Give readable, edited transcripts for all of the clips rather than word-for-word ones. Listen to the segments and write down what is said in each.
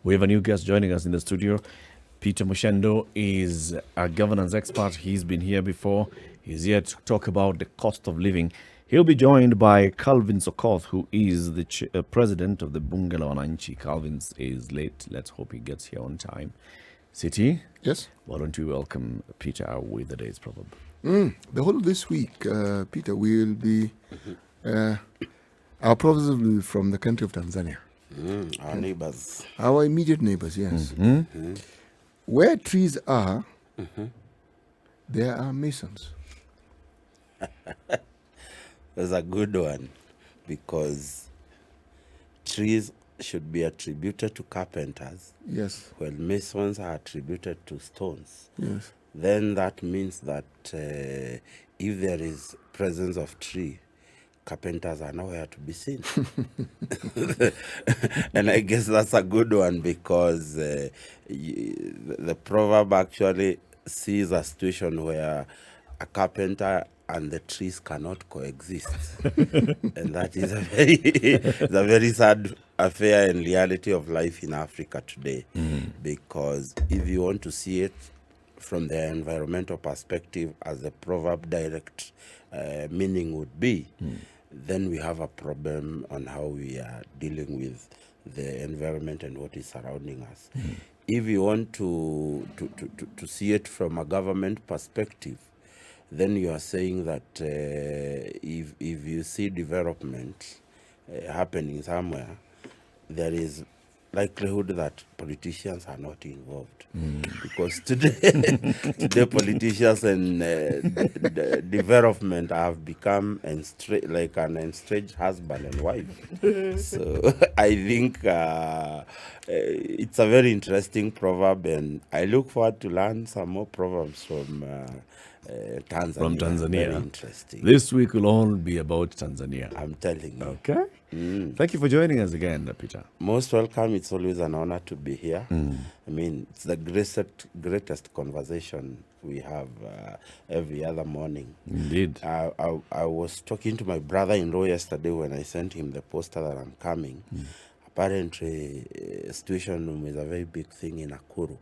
We have a new guest joining us in the studio. Peter Muchedu is a governance expert. He's been here before. He's here to talk about the cost of living. He'll be joined by Calvin Sokoth, who is the president of the Bunge la Wananchi. Calvin is late. Let's hope he gets here on time. City? Yes. Why don't you welcome Peter with the day's proverb? The whole of this week, Peter, will be our proverbs will be from the country of Tanzania. Our neighbors. Our immediate neighbors, yes. Where trees are, there are masons. That's a good one, because trees should be attributed to carpenters, Yes, while masons are attributed to stones. yes. Then that means that if there is presence of tree, carpenters are nowhere to be seen. And I guess that's a good one, because the proverb actually sees a situation where a carpenter and the trees cannot coexist. And that is a very sad affair and reality of life in Africa today. Because if you want to see it from the environmental perspective, as the proverb direct meaning would be, then we have a problem on how we are dealing with the environment and what is surrounding us. If you want to see it from a government perspective, then you are saying that if you see development happening somewhere, there is likelihood that politicians are not involved. Because today politicians and development have become like an estranged husband and wife. So I think it's a very interesting proverb, and I look forward to learn some more proverbs from Tanzania. From Tanzania. Very interesting. This week will all be about Tanzania. I'm telling you. Okay. Thank you for joining us again, Peter. Most welcome. It's always an honor to be here. I mean, it's the greatest conversation we have every other morning. Indeed. I was talking to my brother-in-law yesterday when I sent him the poster that I'm coming. Apparently, situation room is a very big thing in Nakuru.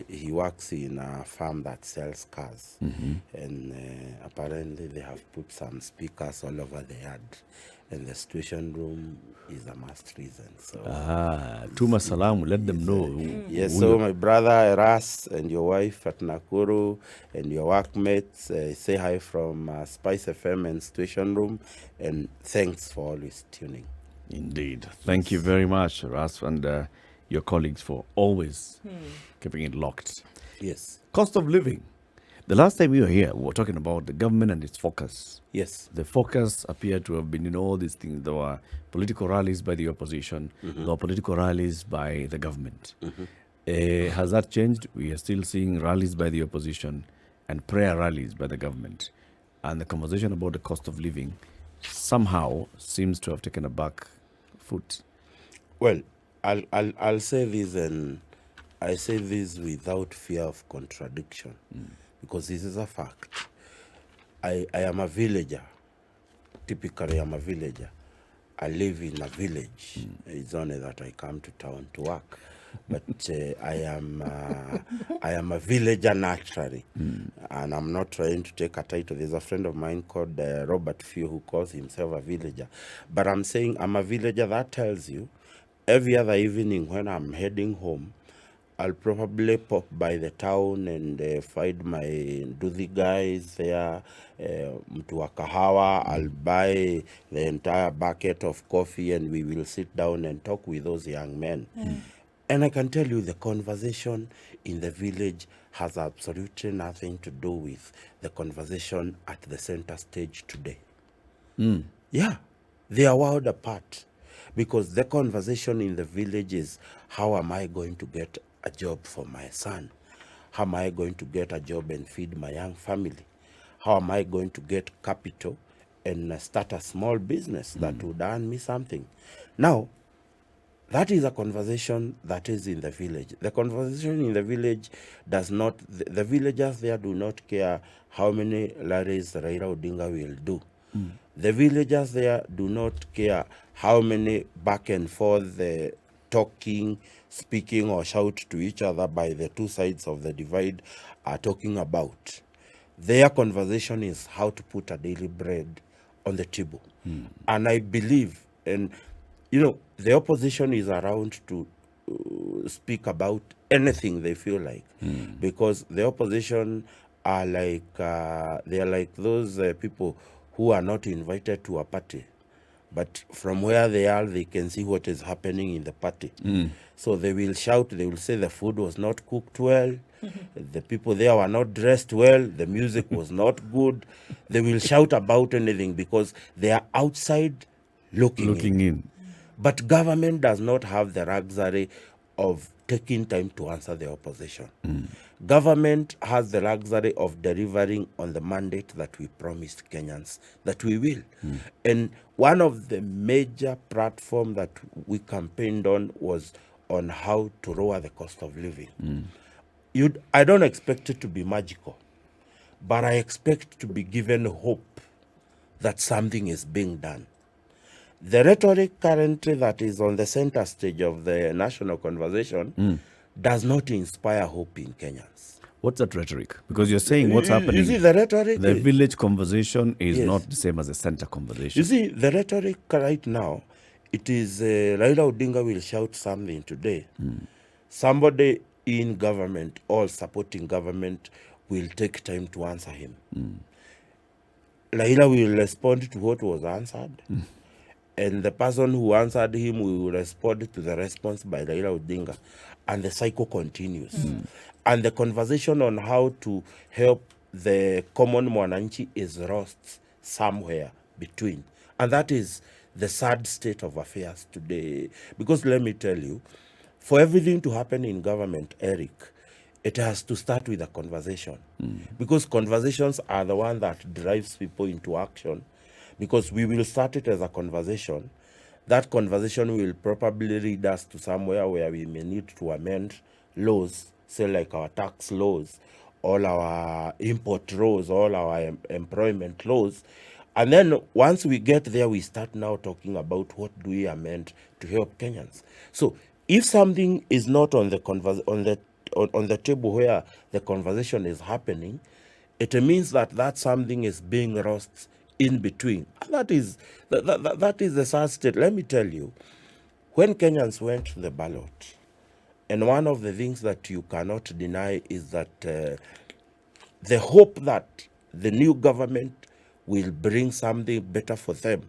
He works in a farm that sells cars, and apparently they have put some speakers all over the yard, and the situation room is a must reason. So Tuma Salamu, let them know. yes, so my brother Ras and your wife at Nakuru and your workmates, say hi from SpiceFM and Situation Room, and thanks for always tuning. Indeed. Thank you very much, Ras, and your colleagues for always keeping it locked. Yes. Cost of living. The last time we were here, we were talking about the government and its focus. Yes. The focus appeared to have been in all these things. There were political rallies by the opposition. There were political rallies by the government. Has that changed? We are still seeing rallies by the opposition and prayer rallies by the government. And the conversation about the cost of living somehow seems to have taken a back foot. Well, I'll say this, and I say this without fear of contradiction, because this is a fact. I am a villager. Typically, I'm a villager. I live in a village. It's only that I come to town to work. But I am a villager naturally, and I'm not trying to take a title. There's a friend of mine called Robert Few who calls himself a villager. But I'm saying I'm a villager. That tells you every other evening when I'm heading home, I'll probably pop by the town and find my Nduthi guys there, mtu wa kahawa. I'll buy the entire bucket of coffee, and we will sit down and talk with those young men. And I can tell you the conversation in the village has absolutely nothing to do with the conversation at the center stage today. Yeah, they are worlds apart, because the conversation in the village is, how am I going to get a job for my son? How am I going to get a job and feed my young family? How am I going to get capital and start a small business that would earn me something? Now, that is a conversation that is in the village. The conversation in the village does not, the villagers there do not care how many rallies Raila Odinga will do. The villagers there do not care how many back and forth talking speaking or shout to each other by the two sides of the divide are talking about. Their conversation is how to put a daily bread on the table. And I believe, and the opposition is around to speak about anything they feel like, because the opposition are like they are like those people who are not invited to a party, but from where they are they can see what is happening in the party. So they will shout, they will say the food was not cooked well, the people there were not dressed well, the music was not good. They will shout about anything because they are outside looking in. But government does not have the luxury of taking time to answer the opposition. Government has the luxury of delivering on the mandate that we promised Kenyans that we will. And one of the major platforms that we campaigned on was on how to lower the cost of living. I don't expect it to be magical, but I expect to be given hope that something is being done. The rhetoric currently that is on the center stage of the national conversation does not inspire hope in Kenyans. What's that rhetoric? Because you're saying what's happening. You see, the rhetoric... The village conversation is Yes. not the same as the center conversation. You see, the rhetoric right now, it is Raila Odinga will shout something today. Somebody in government or supporting government will take time to answer him. Raila will respond to what was answered. And the person who answered him will respond to the response by Raila Odinga. And the cycle continues. And the conversation on how to help the common mwananchi is lost somewhere between. And that is the sad state of affairs today. Because let me tell you, for everything to happen in government, Eric, it has to start with a conversation. Because conversations are the one that drives people into action. Because we will start it as a conversation. That conversation will probably lead us to somewhere where we may need to amend laws, say like our tax laws, all our import laws, all our employment laws. And then once we get there, we start now talking about what do we amend to help Kenyans. So if something is not on the on the table where the conversation is happening, it means that something is being lost in between. That is the sad state. Let me tell you, when Kenyans went to the ballot, and one of the things that you cannot deny is that the hope that the new government will bring something better for them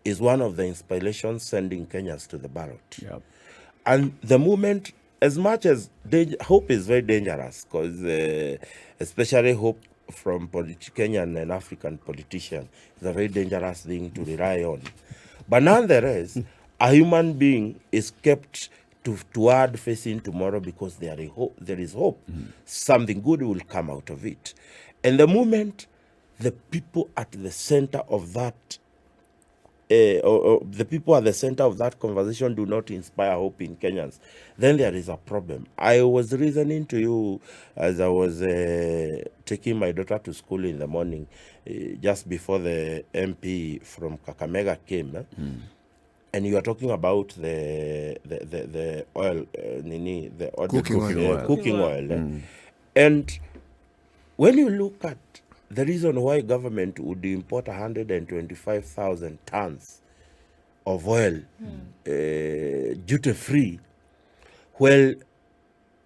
is one of the inspirations sending Kenyans to the ballot. Yep. And the moment, as much as hope is very dangerous, because especially hope from Kenyan and African politicians is a very dangerous thing to rely on. But nonetheless, a human being is kept toward facing tomorrow because there is hope. Something good will come out of it. And the moment the people at the center of that the people at the center of that conversation do not inspire hope in Kenyans, then there is a problem. I was reasoning to you as I was taking my daughter to school in the morning, just before the MP from Kakamega came. And you are talking about the oil, the cooking oil. And when you look at the reason why government would import 125,000 tons of oil duty-free, well,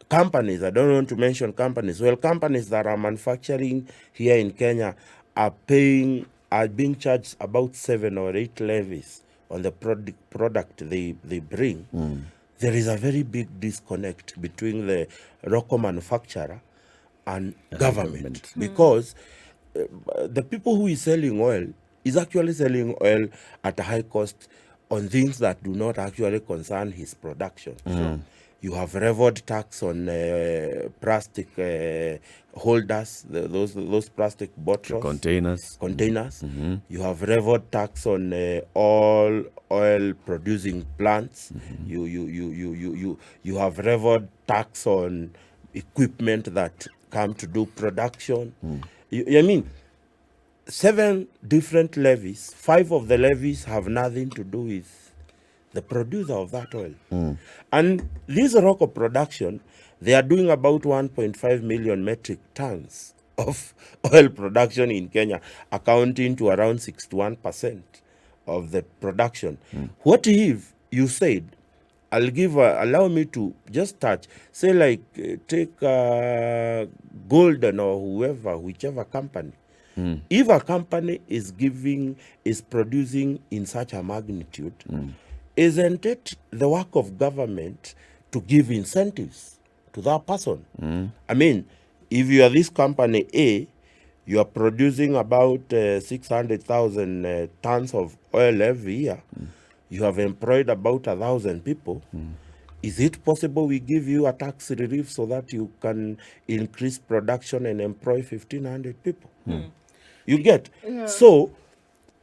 companies, I don't want to mention companies, well, companies that are manufacturing here in Kenya are being charged about 7 or 8 levies on the product they bring. There is a very big disconnect between the local manufacturer and government. Because the people who is selling oil is actually selling oil at a high cost on things that do not actually concern his production. You have levied tax on plastic holders, those plastic bottles, containers. You have levied tax on all oil producing plants. You have levied tax on equipment that come to do production. I mean, 7 different levies. 5 of the levies have nothing to do with the producer of that oil. And this rock of production, they are doing about 1.5 million metric tons of oil production in Kenya, accounting to around 61% of the production. What if you said, allow me to just touch, say like take Golden or whichever company. If a company is producing in such a magnitude, isn't it the work of government to give incentives to that person? I mean, if you are this company A, you are producing about 600,000 tons of oil every year. You have employed about 1,000 people. Is it possible we give you a tax relief so that you can increase production and employ 1,500 people? You get? So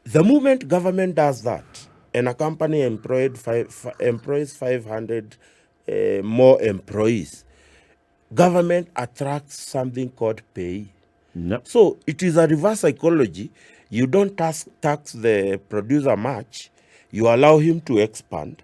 the moment government does that, and a company employs 500 more employees, government attracts something called pay. Yep. So it is a reverse psychology. You don't tax the producer much. You allow him to expand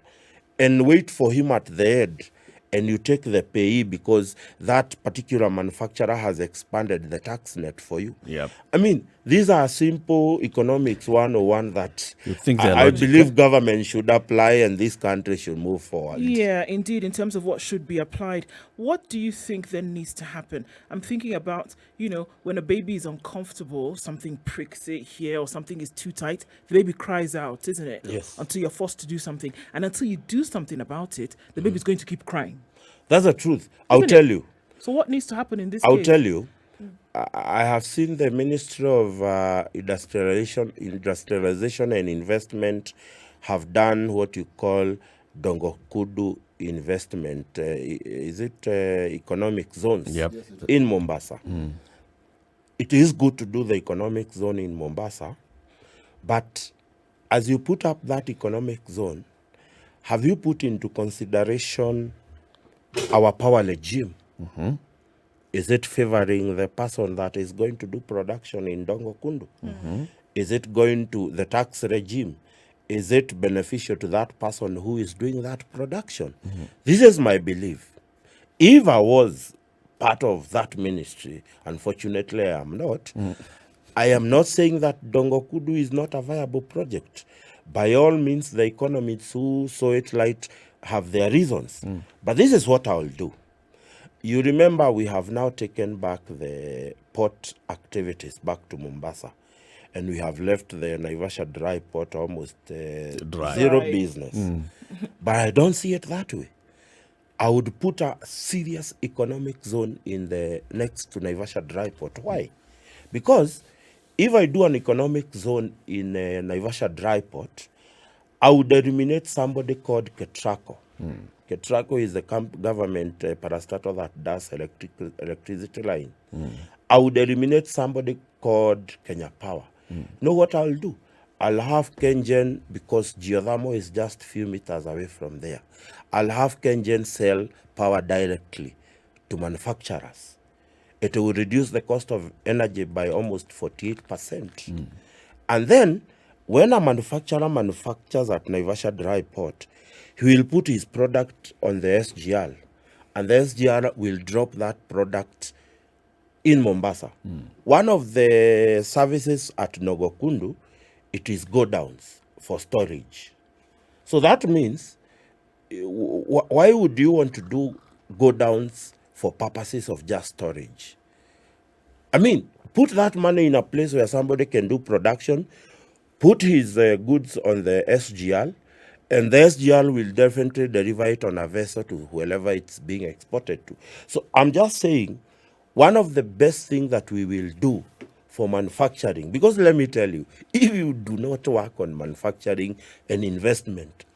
and wait for him at the end, and you take the payee because that particular manufacturer has expanded the tax net for you. Yep. I mean, these are simple economics 101 that You think they're I logical? believe government should apply and this country should move forward. Yeah, indeed, in terms of what should be applied. What do you think then needs to happen? I'm thinking about, when a baby is uncomfortable, something pricks it here or something is too tight, the baby cries out, isn't it? Yes. Until you're forced to do something. And until you do something about it, the baby's going to keep crying. That's the truth. I'll Isn't tell it? you. So what needs to happen in this I'll case? tell you. I have seen the Ministry of Industrialization and Investment have done what you call Dongokudu investment. Is it economic zones? Yep. In Mombasa? It is good to do the economic zone in Mombasa, but as you put up that economic zone, have you put into consideration our power regime? Is it favoring the person that is going to do production in Dongo Kundu? Is it going to the tax regime? Is it beneficial to that person who is doing that production? This is my belief. If I was part of that ministry, unfortunately I am not, I am not saying that Dongo Kudu is not a viable project. By all means, the economists who saw it light have their reasons. But this is what I will do. You remember we have now taken back the port activities back to Mombasa, and we have left the Naivasha dry port almost zero Dry. business. But I don't see it that way. I would put a serious economic zone in the next to Naivasha dry port. Why? Because if I do an economic zone in Naivasha dry port, I would eliminate somebody called Ketraco. Ketraco is the government parastatal that does electricity line. I would eliminate somebody called Kenya Power. Know what I'll do? I'll have Kengen, because geothermal is just a few meters away from there. I'll have Kengen sell power directly to manufacturers. It will reduce the cost of energy by almost 48%. And then, when a manufacturer manufactures at Naivasha dry port, he will put his product on the SGR, and the SGR will drop that product in Mombasa. One of the services at Nogokundu, it is go downs for storage. So that means, why would you want to do go downs for purposes of just storage? I mean, put that money in a place where somebody can do production, put his goods on the SGR, and the SGR will definitely deliver it on a vessel to whoever it's being exported to. So I'm just saying, one of the best things that we will do for manufacturing, because let me tell you, if you do not work on manufacturing and investment,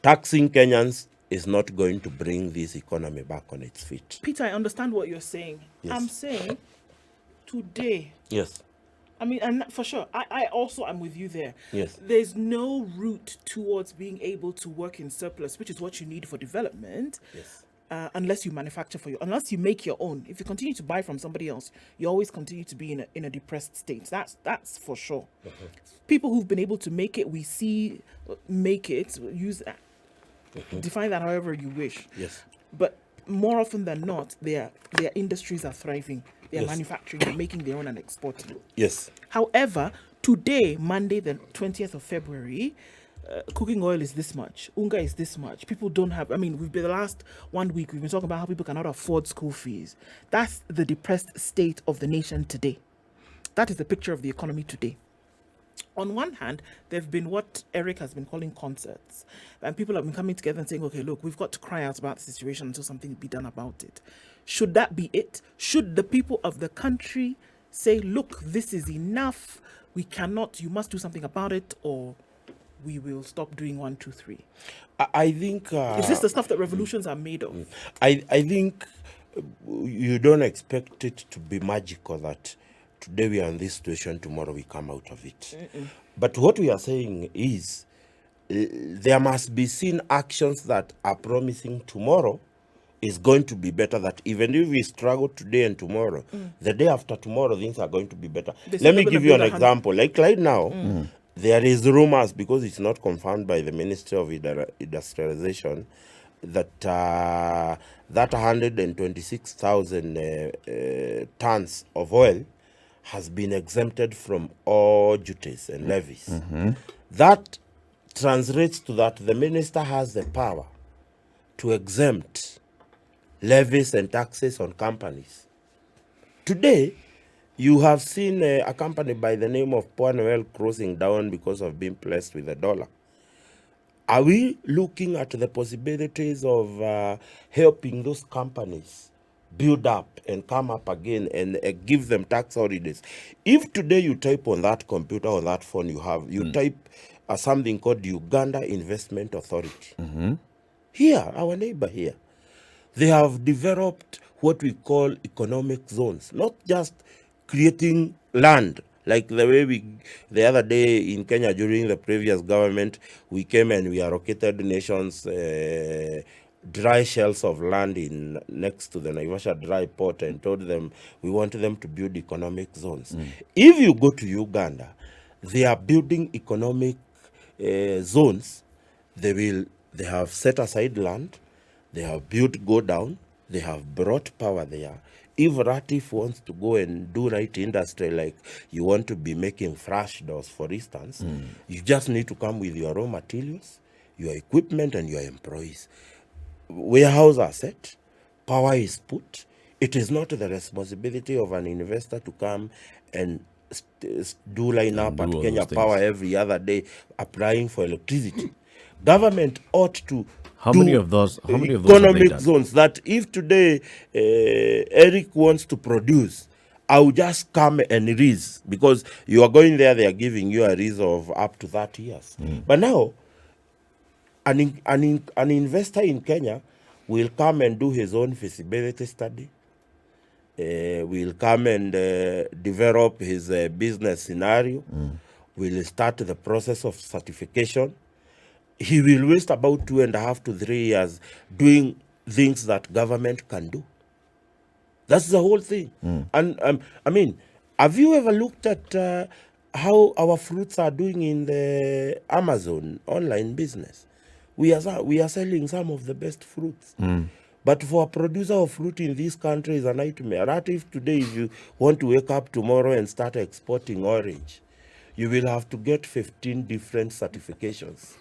taxing Kenyans is not going to bring this economy back on its feet. Peter, I understand what you're saying. Yes. I'm saying today, Yes. I mean, and for sure, I also am with you there. Yes. There's no route towards being able to work in surplus, which is what you need for development. Yes. unless you manufacture unless you make your own. If you continue to buy from somebody else, you always continue to be in a depressed state. That's for sure. People who've been able to make it, we see make it, use that, define that however you wish. Yes. But more often than not, their industries are thriving. They are Yes. manufacturing, they're making their own and exporting. Yes. However, today, Monday, the 20th of February, cooking oil is this much, unga is this much. People don't have, we've been the last 1 week, we've been talking about how people cannot afford school fees. That's the depressed state of the nation today. That is the picture of the economy today. On one hand, there have been what Eric has been calling concerts. And people have been coming together and saying, okay, look, we've got to cry out about the situation until something be done about it. Should that be it? Should the people of the country say, look, this is enough, we cannot, you must do something about it, or we will stop doing 1, 2, 3? I think... Is this the stuff that revolutions are made of? I think you don't expect it to be magical that today we are in this situation, tomorrow we come out of it. But what we are saying is there must be seen actions that are promising tomorrow is going to be better, that even if we struggle today and tomorrow, the day after tomorrow, things are going to be better. Let me give you an example. Like right now, there is rumors, because it's not confirmed by the Ministry of Industrialization, that that 126,000 tons of oil has been exempted from all duties and levies. That translates to that the minister has the power to exempt levies and taxes on companies. Today, you have seen a company by the name of Oil closing down because of being blessed with $1. Are we looking at the possibilities of helping those companies build up and come up again and give them tax holidays? If today you type on that computer or that phone you type something called Uganda Investment Authority. Here, our neighbor here, they have developed what we call economic zones, not just creating land, like the way the other day in Kenya during the previous government, we came and we allocated nations dry shells of land next to the Naivasha dry port and told them we want them to build economic zones. If you go to Uganda, they are building economic zones. They have set aside land, they have built go down, they have brought power there. If Ratif wants to go and do light industry, like you want to be making flash doors, for instance, you just need to come with your raw materials, your equipment, and your employees. Warehouses are set, power is put. It is not the responsibility of an investor to come and do line up at Kenya Power every other day applying for electricity. Government ought to How many of those economic zones, that if today Eric wants to produce, I will just come and lease, because you are going there, they are giving you a lease of up to 30 years. But now, an investor in Kenya will come and do his own feasibility study, will come and develop his business scenario, will start the process of certification. He will waste about 2.5 to 3 years doing things that government can do. That's the whole thing. And have you ever looked at how our fruits are doing in the Amazon online business? We are selling some of the best fruits. But for a producer of fruit in this country is a nightmare. That if today, if you want to wake up tomorrow and start exporting orange, you will have to get 15 different certifications.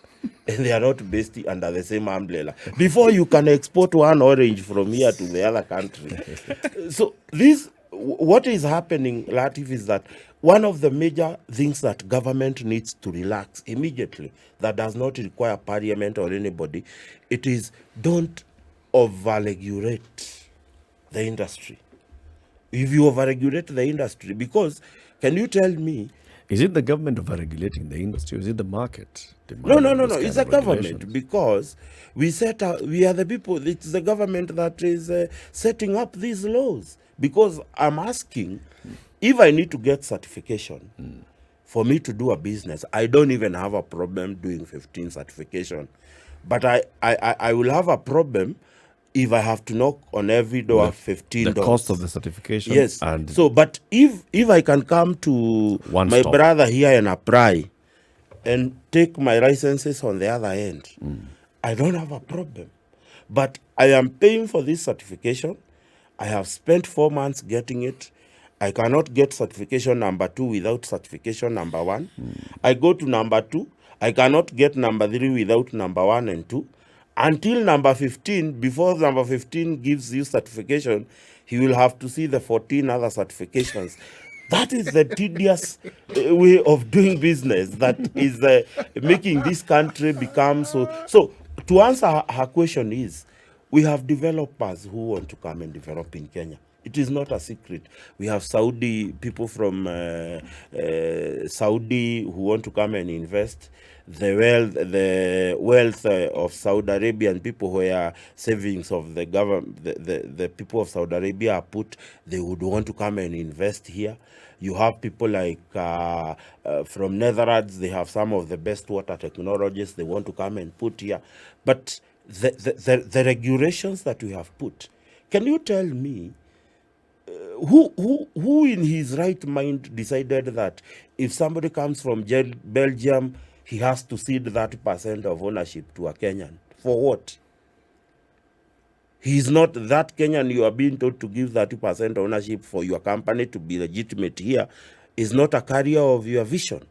And they are not based under the same umbrella before you can export one orange from here to the other country. So what is happening, Latif, is that one of the major things that government needs to relax immediately, that does not require parliament or anybody, it is don't overregulate the industry. If you overregulate the industry, because can you tell me, is it the government overregulating the industry, or is it the market? No. It's the government, because we are the people. It's the government that is setting up these laws. Because I'm asking, if I need to get certification for me to do a business, I don't even have a problem doing 15 certification. But I will have a problem if I have to knock on every door, $15. The cost of the certification. Yes. And So, but if I can come to One my stop. brother here and apply and take my licenses on the other end, I don't have a problem. But I am paying for this certification. I have spent 4 months getting it. I cannot get certification number 2 without certification number 1. I go to number 2. I cannot get number 3 without number 1 and 2. Until number 15, before number 15 gives you certification, he will have to see the 14 other certifications. That is the tedious way of doing business that is making this country become so. So, to answer her question is, we have developers who want to come and develop in Kenya. It is not a secret. We have Saudi people from Saudi who want to come and invest. The wealth of Saudi Arabian people, where savings of the government, the people of Saudi Arabia are put, they would want to come and invest here. You have people like from Netherlands, they have some of the best water technologies they want to come and put here. But the regulations that we have put, can you tell me who in his right mind decided that if somebody comes from Belgium, he has to cede 30% of ownership to a Kenyan? For what? He is not that Kenyan you are being told to give 30% ownership for your company to be legitimate here. Is not a carrier of your vision.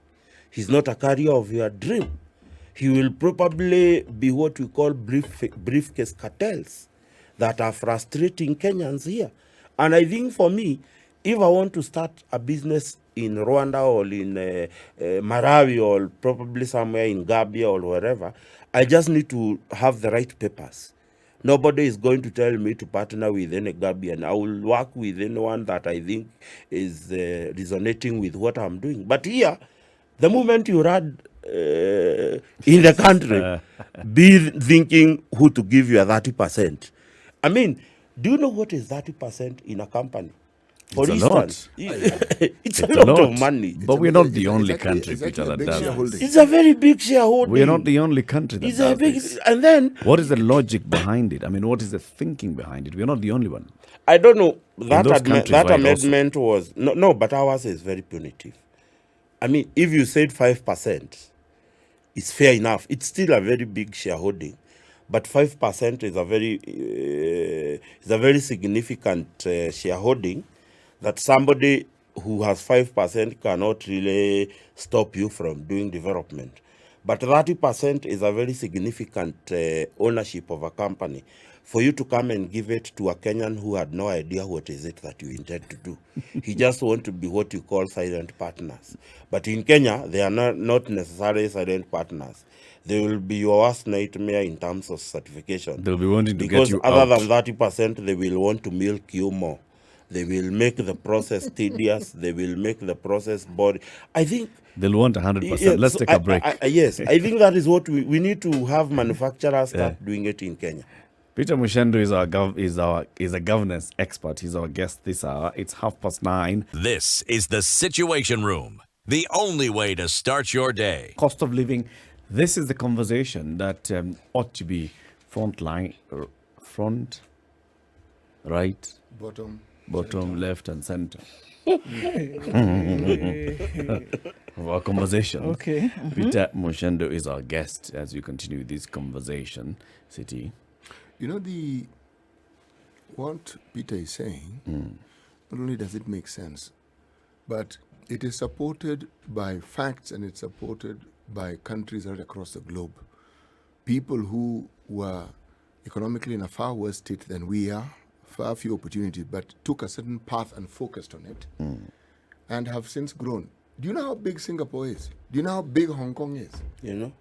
He's not a carrier of your dream. He will probably be what we call briefcase cartels that are frustrating Kenyans here. And I think for me, if I want to start a business in Rwanda or in Malawi or probably somewhere in Gambia or wherever, I just need to have the right papers. Nobody is going to tell me to partner with any Gambian. I will work with anyone that I think is resonating with what I'm doing. But here, the moment you run in the country, be thinking who to give you a 30%. I mean, do you know what is 30% in a company? For It's a lot. instance, it's a lot of money. But we're not the only country, exactly Peter, a that big does shareholding. this. It's a very big shareholding. We're not the only country that It's does a big, this. and then What is the logic behind it? I mean, what is the thinking behind it? We're not the only one. I don't know that those countries, that right, amendment was no, but ours is very punitive. I mean, if you said 5%, it's fair enough. It's still a very big shareholding, but 5% is a very significant shareholding that somebody who has 5% cannot really stop you from doing development. But 30% is a very significant ownership of a company. For you to come and give it to a Kenyan who had no idea what is it that you intend to do. He just want to be what you call silent partners. But in Kenya, they are not necessarily silent partners. They will be your worst nightmare in terms of certification. They'll be wanting to because get you other out. than 30%, they will want to milk you more. They will make the process tedious. They will make the process boring. I think They'll want 100%. yeah, Let's so take a break. yes, I think that is what we need to have manufacturers start doing it in Kenya. Peter Muchedu is a governance expert. He's our guest this hour. It's 9:30. This is the Situation Room, the only way to start your day. Cost of living. This is the conversation that ought to be front, right, bottom, left, and center of our conversation. Okay. Peter Muchedu is our guest as we continue this conversation. City. You know, what Peter is saying, not only does it make sense, but it is supported by facts and it's supported by countries right across the globe. People who were economically in a far worse state than we are, far few opportunities, but took a certain path and focused on it, and have since grown. Do you know how big Singapore is? Do you know how big Hong Kong is? You know?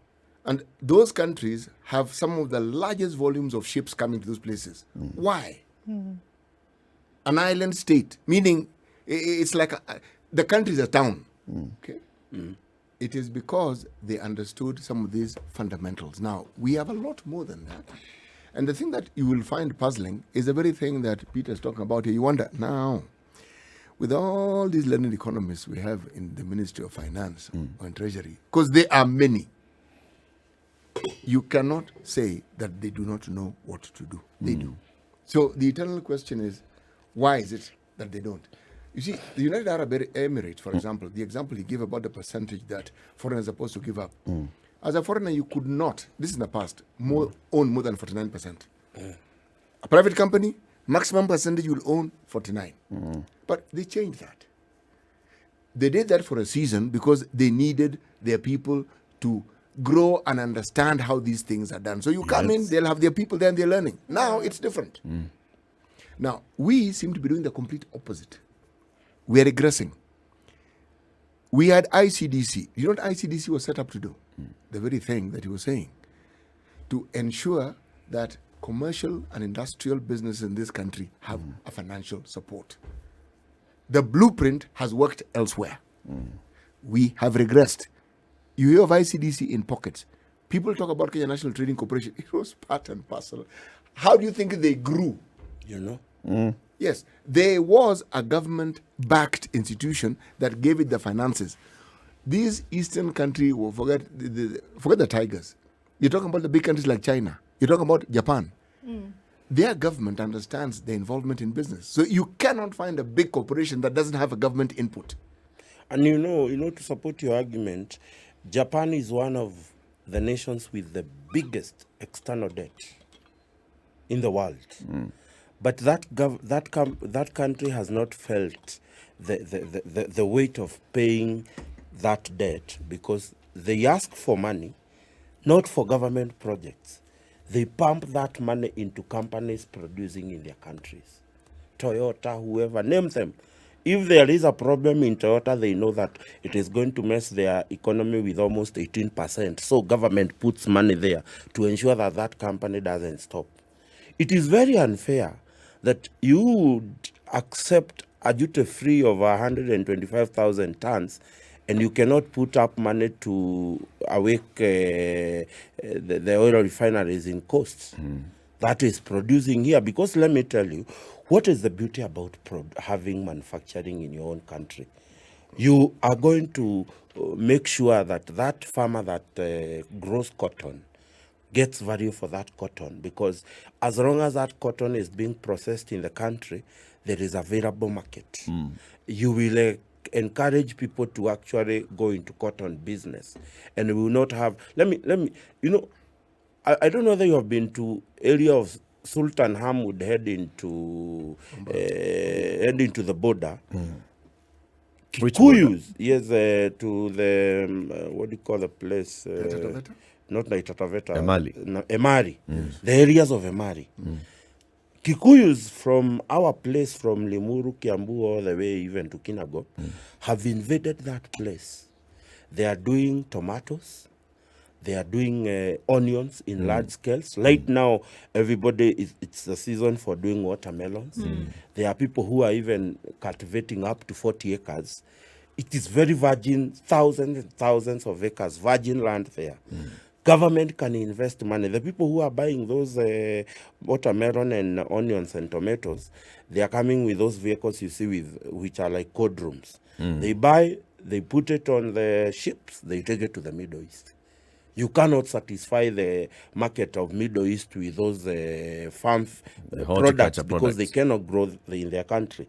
And those countries have some of the largest volumes of ships coming to those places. Why? An island state, meaning it's like the country is a town. Okay? It is because they understood some of these fundamentals. Now, we have a lot more than that. And the thing that you will find puzzling is the very thing that Peter's talking about here. You wonder, now, with all these learned economists we have in the Ministry of Finance or in Treasury, because there are many, you cannot say that they do not know what to do. They do. So the eternal question is, why is it that they don't? You see, the United Arab Emirates, for example, the example he gave about the percentage that foreigners are supposed to give up. As a foreigner, you could not, this is in the past, own more than 49%. A private company, maximum percentage will own 49. But they changed that. They did that for a season because they needed their people to grow and understand how these things are done. So you come in, they'll have their people there and they're learning. Now it's different. Now, we seem to be doing the complete opposite. We are regressing. We had ICDC. You know what ICDC was set up to do? The very thing that he was saying. To ensure that commercial and industrial business in this country have a financial support. The blueprint has worked elsewhere. We have regressed. You hear of ICDC in pockets. People talk about Kenya National Trading Corporation. It was part and parcel. How do you think they grew? You know? Yes, there was a government-backed institution that gave it the finances. These Eastern countries, forget the tigers. You're talking about the big countries like China. You're talking about Japan. Their government understands their involvement in business. So you cannot find a big corporation that doesn't have a government input. And you know, to support your argument, Japan is one of the nations with the biggest external debt in the world. But that country has not felt the weight of paying that debt because they ask for money, not for government projects. They pump that money into companies producing in their countries. Toyota, whoever, name them. If there is a problem in Toyota, they know that it is going to mess their economy with almost 18%. So government puts money there to ensure that that company doesn't stop. It is very unfair that you would accept a duty-free of 125,000 tons and you cannot put up money to awake the oil refineries in costs. That is producing here. Because let me tell you, what is the beauty about having manufacturing in your own country? You are going to make sure that that farmer that grows cotton gets value for that cotton, because as long as that cotton is being processed in the country, there is a available market. You will encourage people to actually go into cotton business, and we will not have. Let me. You know, I don't know whether you have been to area of Sultan Hamud head into the border. Kikuyus, yes, to the what do you call the place? Not Naitataveta. Emari. The areas of Emari. Kikuyus from our place, from Limuru, Kiambu, all the way even to Kinago, have invaded that place. They are doing tomatoes. They are doing onions in large scales. Right now, it's the season for doing watermelons. There are people who are even cultivating up to 40 acres. It is very virgin, thousands and thousands of acres, virgin land there. Government can invest money. The people who are buying those watermelon and onions and tomatoes, they are coming with those vehicles you see which are like cold rooms. They buy, they put it on the ships, they take it to the Middle East. You cannot satisfy the market of Middle East with those farm products because they cannot grow in their country.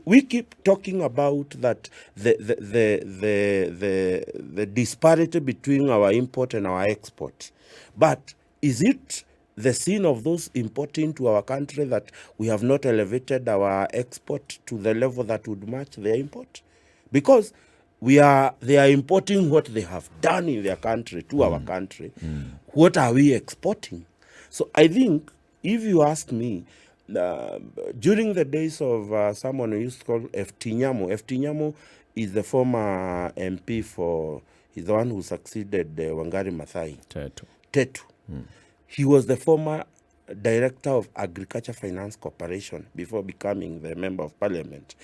We keep talking about that the disparity between our import and our export. But is it the sin of those importing to our country that we have not elevated our export to the level that would match their import? Because they are importing what they have done in their country to our country. What are we exporting? So I think, if you ask me, during the days of someone who used to call F.T. Nyamo is the former MP he's the one who succeeded Wangari Maathai. Tetu. He was the former director of Agriculture Finance Corporation before becoming the member of parliament.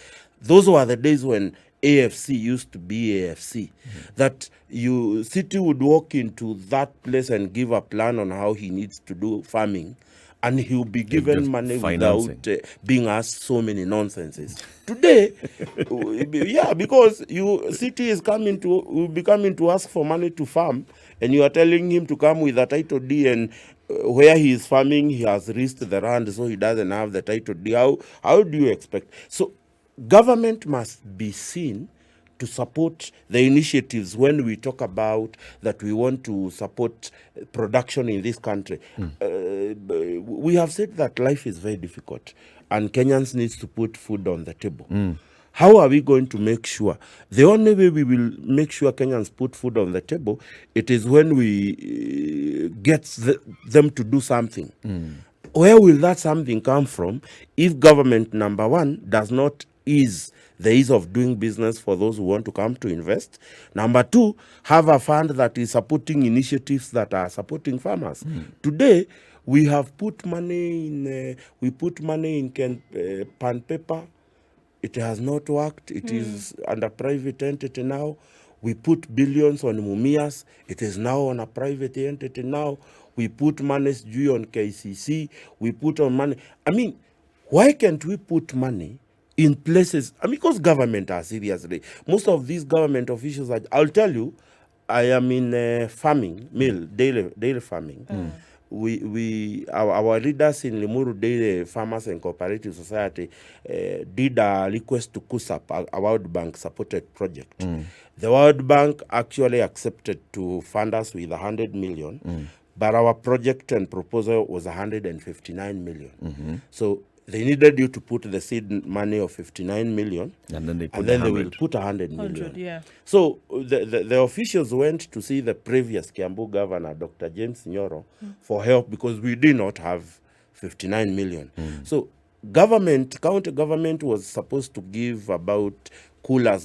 Those were the days when AFC used to be AFC. That city would walk into that place and give a plan on how he needs to do farming, and he will be given money without being asked so many nonsenses. Today, because city will be coming to ask for money to farm, and you are telling him to come with a title D and where he is farming, he has risked the land, so he doesn't have the title deed. How do you expect? So government must be seen to support the initiatives when we talk about that we want to support production in this country. We have said that life is very difficult and Kenyans need to put food on the table. How are we going to make sure? The only way we will make sure Kenyans put food on the table, it is when we get them to do something. Where will that something come from if government, number one, does not ease the ease of doing business for those who want to come to invest? Number two, have a fund that is supporting initiatives that are supporting farmers. Today, we have put money in, pan paper. It has not worked. It is under private entity now. We put billions on Mumias. It is now on a private entity now. We put money due on KCC. We put on money. I mean, why can't we put money in places? I mean, because government are seriously. Most of these government officials, I'll tell you, I am in farming, daily farming. Our leaders in Limuru Daily Farmers and Cooperative Society did a request to KUSAP, a World Bank supported project. The World Bank actually accepted to fund us with 100 million, but our project and proposal was 159 million. So they needed you to put the seed money of 59 million, And then they will put 100 million. 100, yeah. So the officials went to see the previous Kiambu governor, Dr. James Nyoro, for help because we did not have 59 million. So county government was supposed to give about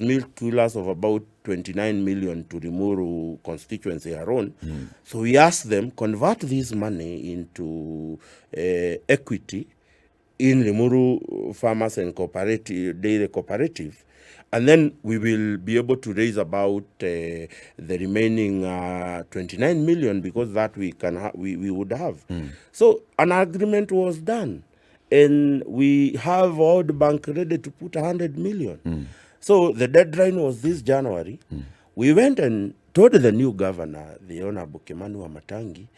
milk coolers of about 29 million to Limuru constituency around. So we asked them, convert this money into equity in Limuru Farmers and Dairy Cooperative, and then we will be able to raise about the remaining 29 million because that we would have. So an agreement was done, and we have World Bank ready to put 100 million. So the deadline was this January. We went and told the new governor, the Honorable Kimani Wamatangi,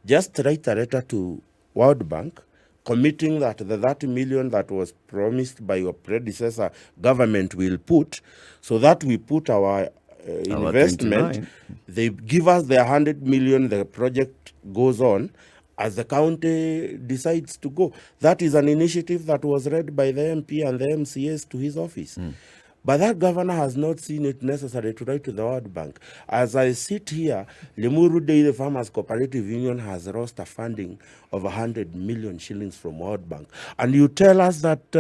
just write a letter to World Bank committing that the 30 million that was promised by your predecessor government will put, so that we put our investment. 29. They give us the 100 million, the project goes on as the county decides to go. That is an initiative that was read by the MP and the MCAs to his office. But that governor has not seen it necessary to write to the World Bank. As I sit here, Limuru Dairy Farmers Cooperative Union has lost a funding of 100 million shillings from World Bank. And you tell us that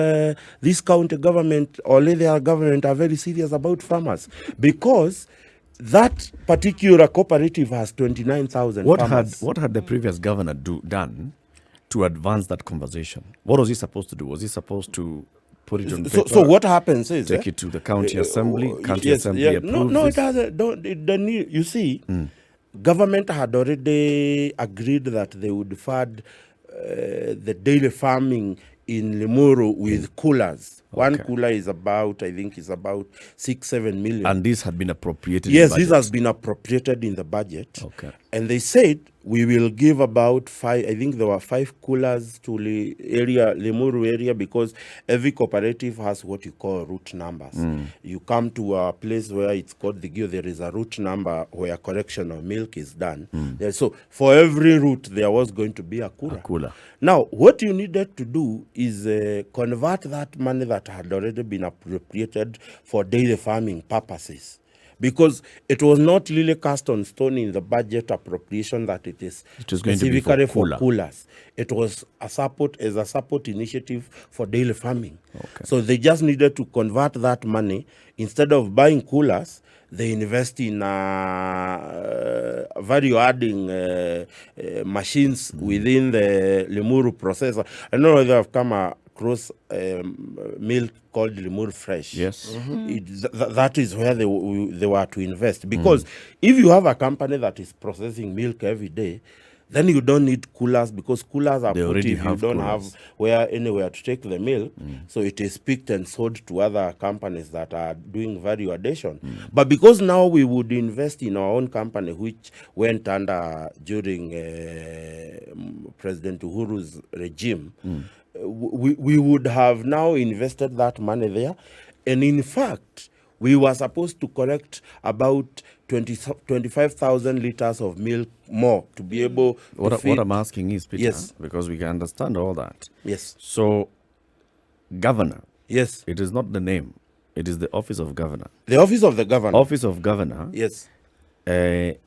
this county government or their government are very serious about farmers because that particular cooperative has 29,000 farmers. What had the previous governor done to advance that conversation? What was he supposed to do? Was he supposed to put it on paper? So what happens is take it to the county assembly. Assembly approves it doesn't. You see, government had already agreed that they would fund the daily farming in Limuru with coolers. One cooler is about, I think, 6-7 million. And this had been appropriated. Yes, in the this has been appropriated in the budget. Okay. And they said we will give about 5, I think there were 5 coolers to Limuru area, because every cooperative has what you call route numbers. You come to a place where it's called the Gio, there is a route number where collection of milk is done. So for every route, there was going to be a cooler. Now, what you needed to do is convert that money that had already been appropriated for daily farming purposes, because it was not really cast on stone in the budget appropriation that it is specifically for coolers. It was a support initiative for daily farming. So they just needed to convert that money. Instead of buying coolers, they invest in value-adding machines within the Limuru processor. I don't know whether I've come across milk called Limuru Fresh. Yes. That is where they were to invest. Because if you have a company that is processing milk every day, then you don't need coolers, because coolers are They put already if you have don't coolers. have anywhere to take the milk. So it is picked and sold to other companies that are doing value addition. But because now we would invest in our own company, which went under during President Uhuru's regime, we would have now invested that money there. And in fact, we were supposed to collect about 25,000 liters of milk more to be able to What feed. I'm asking is, Peter, Yes. because we can understand all that. Yes. So, governor, Yes. it is not the name. It is the office of governor. The office of the governor. Office of governor Yes. and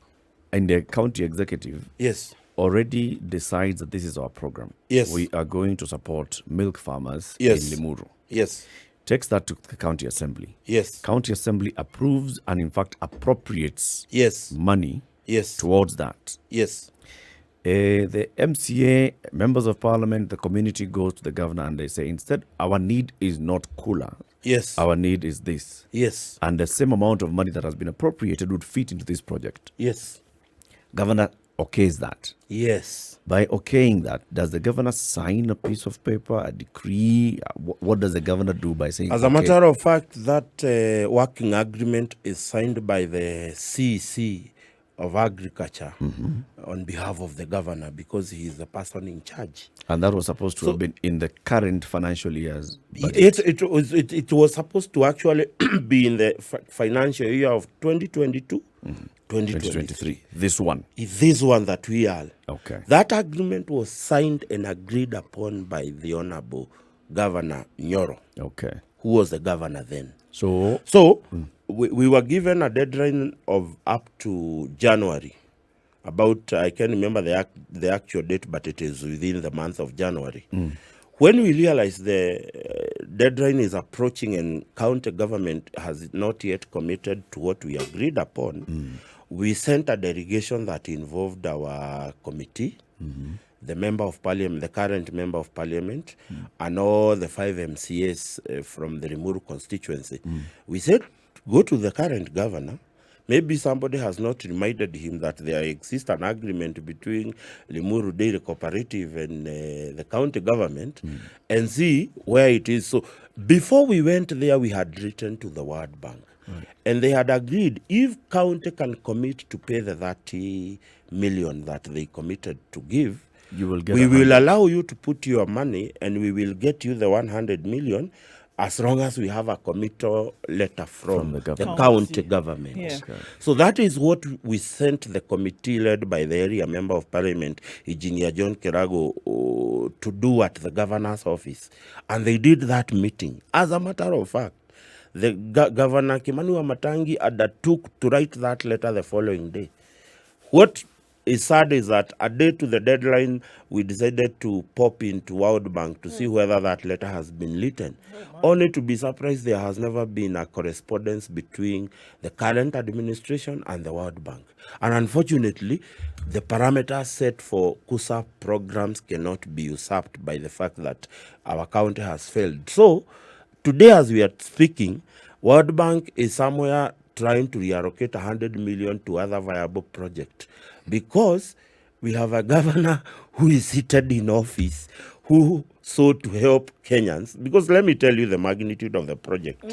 the county executive Yes. already decides that this is our program. Yes. We are going to support milk farmers Yes. in Limuru. Yes. Takes that to the county assembly. Yes. County assembly approves and in fact appropriates Yes. money Yes. towards that. Yes. The MCA, members of parliament, the community goes to the governor and they say, instead, our need is not cooler. Yes. Our need is this. Yes. And the same amount of money that has been appropriated would fit into this project. Yes. Governor okays that. Yes. By okaying that, does the governor sign a piece of paper, a decree? What does the governor do by saying? As a okay? matter of fact, that working agreement is signed by the CEC of Agriculture on behalf of the governor, because he is the person in charge. And that was supposed to So- have been in the current financial year's budget. It was supposed to actually be in the financial year of 2022, 2023. 2023. This one. It's this one that we are. Okay. That agreement was signed and agreed upon by the Honorable Governor Nyoro, Okay. who was the governor then. So, So we were given a deadline of up to January. About, I can't remember the actual date, but it is within the month of January. When we realized the deadline is approaching and county government has not yet committed to what we agreed upon, we sent a delegation that involved our committee, the member of parliament, the current member of parliament, and all the 5 MCAs from the Limuru constituency. We said, go to the current governor. Maybe somebody has not reminded him that there exists an agreement between Limuru Dairy Cooperative and the county government, and see where it is. So before we went there, we had written to the World Bank. And they had agreed, if county can commit to pay the 30 million that they committed to give, you will get we 100. will allow you to put your money and we will get you the 100 million as long as we have a committal letter from the the government. county government. Yeah. Okay. So that is what we sent the committee led by the area member of parliament, Engineer John Kerago, to do at the governor's office. And they did that meeting. As a matter of fact, the Governor Kimani Wamatangi undertook to write that letter the following day. What is sad is that a day to the deadline, we decided to pop into World Bank to see whether that letter has been written. Only to be surprised, there has never been a correspondence between the current administration and the World Bank. And unfortunately, the parameters set for KUSA programs cannot be usurped by the fact that our county has failed. So, today as we are speaking, World Bank is somewhere trying to reallocate 100 million to other viable projects, because we have a governor who is seated in office who sought to help Kenyans. Because let me tell you the magnitude of the project.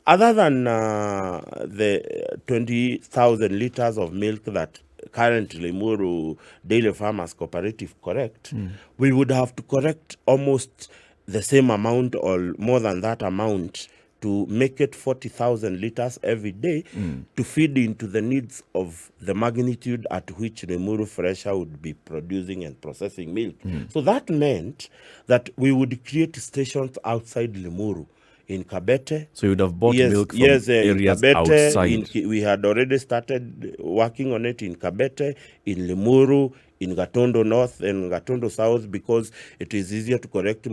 Other than the 20,000 liters of milk that currently Limuru Daily Farmers Cooperative correct, we would have to correct almost the same amount or more than that amount to make it 40,000 liters every day to feed into the needs of the magnitude at which Limuru Fresher would be producing and processing milk. So that meant that we would create stations outside Limuru. In Kabete. So you would have bought milk from in areas Kabete, outside. we had already started working on it in Kabete, in Limuru, in Gatondo North and Gatondo South, because it is easier to correct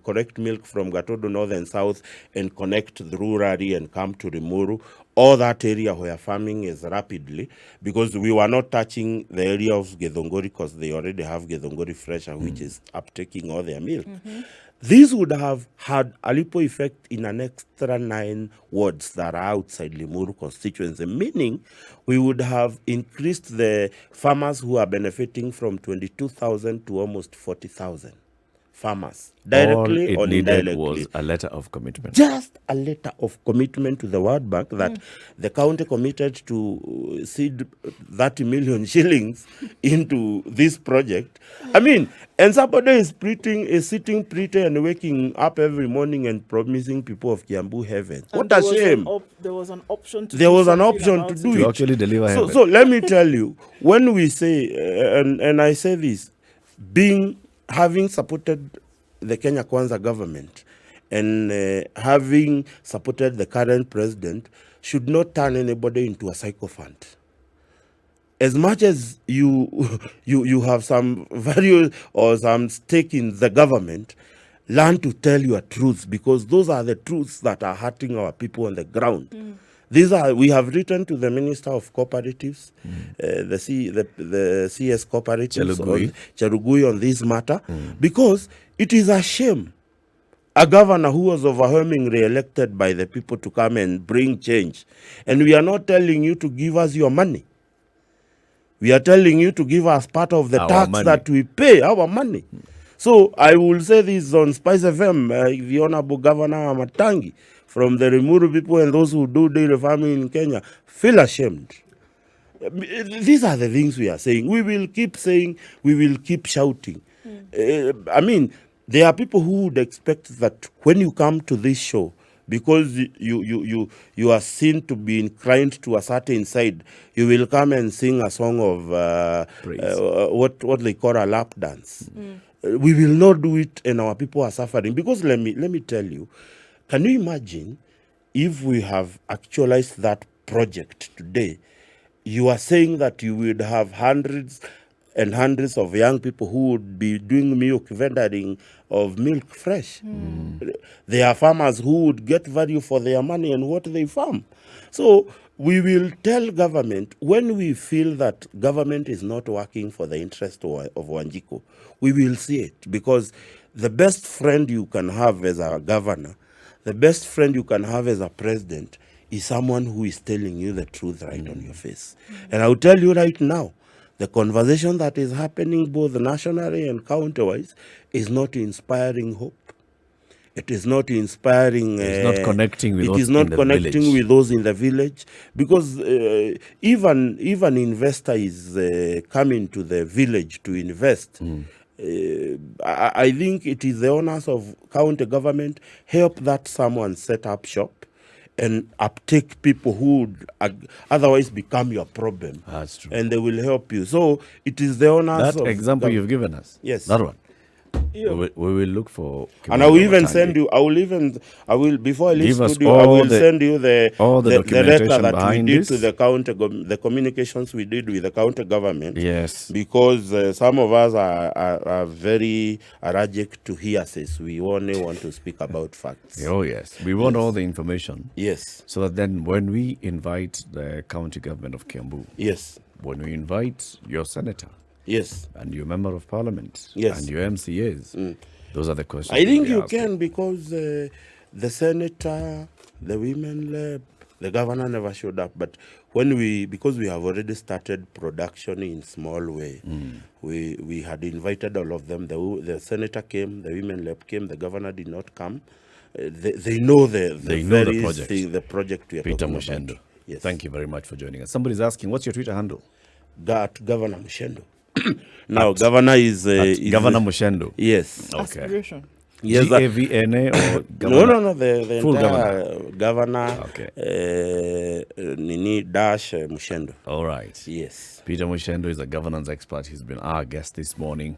correct milk from Gatondo North and South and connect the rurally and come to Limuru, or that area where farming is rapidly, because we were not touching the area of Githongori because they already have Githongori Fresher, which is uptaking all their milk. This would have had a ripple effect in an extra 9 wards that are outside Limuru constituency, meaning we would have increased the farmers who are benefiting from 22,000 to almost 40,000 farmers, directly All or it needed indirectly. was a letter of commitment. Just a letter of commitment to the World Bank that the county committed to seed 30 million shillings into this project. I mean, and somebody is sitting pretty and waking up every morning and promising people of Kiambu heaven. And What a shame. There was an option to There do was an something option about to it. do To it. actually deliver heaven. So let me tell you, when we say, and I say this, having supported the Kenya Kwanza government and having supported the current president should not turn anybody into a sycophant. As much as you have some value or some stake in the government, learn to tell your truths, because those are the truths that are hurting our people on the ground. We have written to the Minister of Cooperatives, the CS Cooperatives, Cherugui, on this matter, because it is a shame a governor who was overwhelmingly re-elected by the people to come and bring change. And we are not telling you to give us your money. We are telling you to give us part of the Our tax money. that we pay, our money. So I will say this on SpiceFM, the Honorable Governor Matangi, from the Rimuru people and those who do dairy farming in Kenya, feel ashamed. These are the things we are saying. We will keep saying, we will keep shouting. I mean, there are people who would expect that when you come to this show, because you are seen to be inclined to a certain side, you will come and sing a song of what they call a lap dance. We will not do it, and our people are suffering. Because let me tell you, can you imagine if we have actualized that project today? You are saying that you would have hundreds and hundreds of young people who would be doing milk vendoring of milk fresh. There are farmers who would get value for their money and what they farm. So we will tell government, when we feel that government is not working for the interest of Wanjiko, we will see it. Because the best friend you can have as a governor, the best friend you can have as a president, is someone who is telling you the truth right on your face. And I'll tell you right now, the conversation that is happening both nationally and county-wise is not inspiring hope. It is not inspiring. It's not connecting with it those is not in the connecting village. with those in the village, because even investor is coming to the village to invest. I think it is the onus of county government help that someone set up shop and uptake people who would otherwise become your problem. That's true. And they will help you. So it is the onus That of example you've given us. Yes. That one. Yeah. We will look for. And I will even Kimango send Matangi. you. Before I leave Give us studio, I all will the- send you the letter documentation that we behind did this. to the county, the communications we did with the county government. Yes. Because some of us are very allergic to hearsays. We only want to speak about facts. Oh yes. We want all the information, Yes. so that then when we invite the county government of Kiambu, Yes. when we invite your senator Yes. and your member of parliament, Yes. and your MCAs, those are the questions. I think we'll be you asking. can, because the senator, the women lab, the governor never showed up. But because we have already started production in small way, we had invited all of them. The senator came, the women lab came, the governor did not come. They know the project. the project we are Peter talking Muchedu. about. Yes. Thank you very much for joining us. Somebody's asking, what's your Twitter handle? Governor Muchedu. Now, governor is Governor Muchedu. Yes. Okay. Aspiration. Yes, GAVNA or No, governor? no, the Full entire governor, Okay. Nini Dash Muchedu. All right. Yes. Peter Muchedu is a governance expert. He's been our guest this morning.